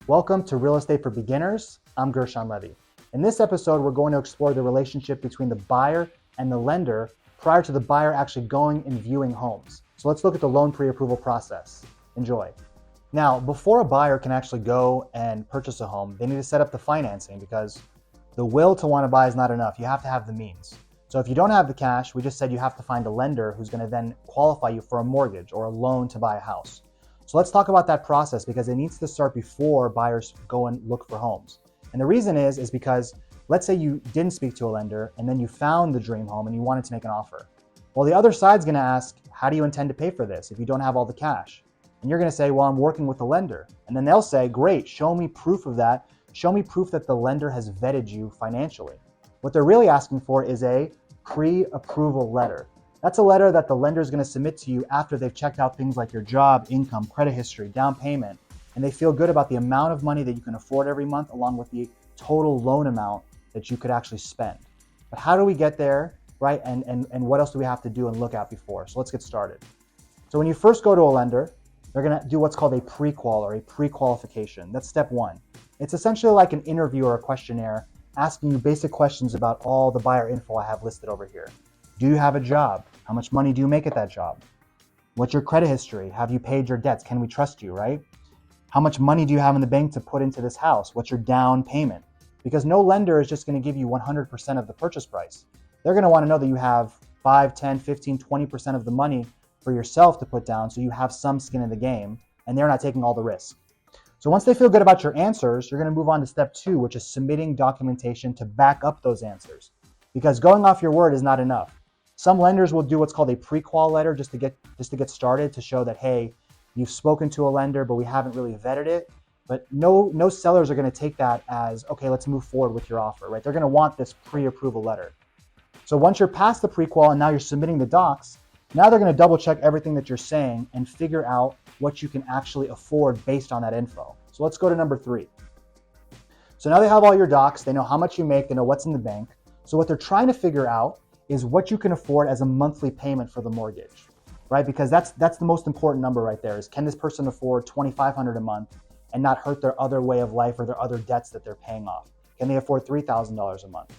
Welcome to Real Estate for Beginners. I'm Gershon Levy. In this episode, we're going to explore the relationship between the buyer and the lender prior to the buyer actually going and viewing homes. So let's look at the loan pre-approval process. Enjoy. Now, before a buyer can actually go and purchase a home, they need to set up the financing because the will to want to buy is not enough. You have to have the means. So if you don't have the cash, we just said you have to find a lender who's going to then qualify you for a mortgage or a loan to buy a house. So let's talk about that process because it needs to start before buyers go and look for homes. And the reason is because let's say you didn't speak to a lender and then you found the dream home and you wanted to make an offer. Well, the other side's going to ask, how do you intend to pay for this if you don't have all the cash? And you're going to say, well, I'm working with a lender. And then they'll say, great, show me proof of that. Show me proof that the lender has vetted you financially. What they're really asking for is a pre-approval letter. That's a letter that the lender is going to submit to you after they've checked out things like your job, income, credit history, down payment, and they feel good about the amount of money that you can afford every month along with the total loan amount that you could actually spend. But how do we get there, right? And what else do we have to do and look at before? So let's get started. So when you first go to a lender, they're going to do what's called a pre-qual or a pre-qualification. That's step one. It's essentially like an interview or a questionnaire asking you basic questions about all the buyer info I have listed over here. Do you have a job? How much money do you make at that job? What's your credit history? Have you paid your debts? Can we trust you, right? How much money do you have in the bank to put into this house? What's your down payment? Because no lender is just going to give you 100% of the purchase price. They're going to want to know that you have 5, 10, 15, 20% of the money for yourself to put down so you have some skin in the game and they're not taking all the risk. So once they feel good about your answers, you're going to move on to step two, which is submitting documentation to back up those answers. Because going off your word is not enough. Some lenders will do what's called a pre-qual letter just to get started to show that, hey, you've spoken to a lender, but we haven't really vetted it. But no sellers are going to take that as, okay, let's move forward with your offer, right? They're going to want this pre-approval letter. So once you're past the pre-qual and now you're submitting the docs, now they're going to double check everything that you're saying and figure out what you can actually afford based on that info. So let's go to number 3. So now they have all your docs. They know how much you make. They know what's in the bank. So what they're trying to figure out is what you can afford as a monthly payment for the mortgage, right? Because that's the most important number right there is, can this person afford $2,500 a month and not hurt their other way of life or their other debts that they're paying off? Can they afford $3,000 a month,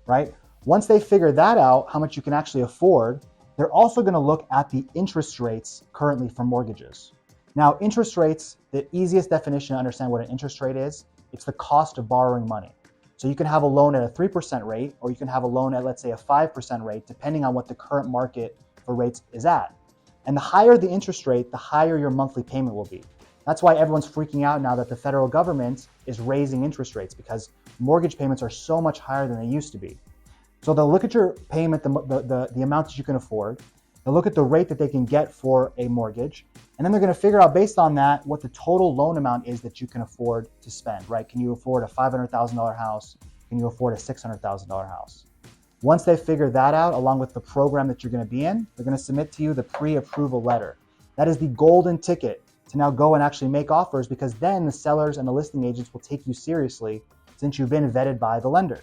right? Once they figure that out, how much you can actually afford, they're also going to look at the interest rates currently for mortgages. Now, interest rates, the easiest definition to understand what an interest rate is, it's the cost of borrowing money. So you can have a loan at a 3% rate, or you can have a loan at, let's say, a 5% rate, depending on what the current market for rates is at. And the higher the interest rate, the higher your monthly payment will be. That's why everyone's freaking out now that the federal government is raising interest rates because mortgage payments are so much higher than they used to be. So they'll look at your payment, the amount that you can afford. They'll look at the rate that they can get for a mortgage. And then they're going to figure out based on that what the total loan amount is that you can afford to spend, right? Can you afford a $500,000 house? Can you afford a $600,000 house? Once they figure that out, along with the program that you're going to be in, they're going to submit to you the pre-approval letter. That is the golden ticket to now go and actually make offers because then the sellers and the listing agents will take you seriously since you've been vetted by the lender.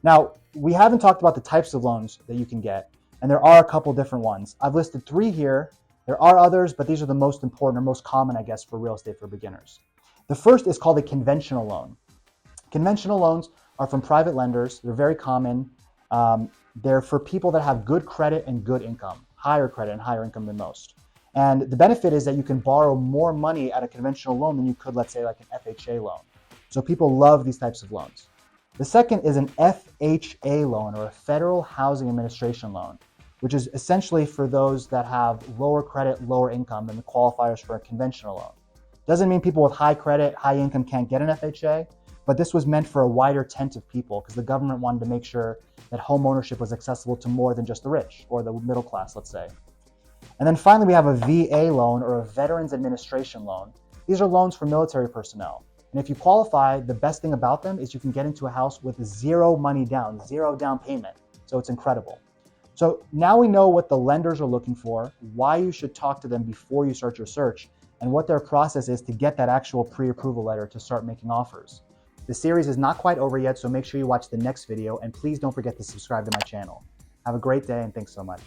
Now, we haven't talked about the types of loans that you can get, and there are a couple different ones. I've listed 3 here. There are others, but these are the most important or most common, I guess, for real estate for beginners. The first is called a conventional loan. Conventional loans are from private lenders. They're very common. They're for people that have good credit and good income, higher credit and higher income than most. And the benefit is that you can borrow more money at a conventional loan than you could, let's say, like an FHA loan. So people love these types of loans. The second is an FHA loan or a Federal Housing Administration loan, which is essentially for those that have lower credit, lower income than the qualifiers for a conventional loan. Doesn't mean people with high credit, high income can't get an FHA, but this was meant for a wider tent of people because the government wanted to make sure that home ownership was accessible to more than just the rich or the middle class, let's say. And then finally, we have a VA loan or a Veterans Administration loan. These are loans for military personnel. And if you qualify, the best thing about them is you can get into a house with zero money down, zero down payment. So it's incredible. So now we know what the lenders are looking for, why you should talk to them before you start your search, and what their process is to get that actual pre-approval letter to start making offers. The series is not quite over yet, so make sure you watch the next video, and please don't forget to subscribe to my channel. Have a great day, and thanks so much.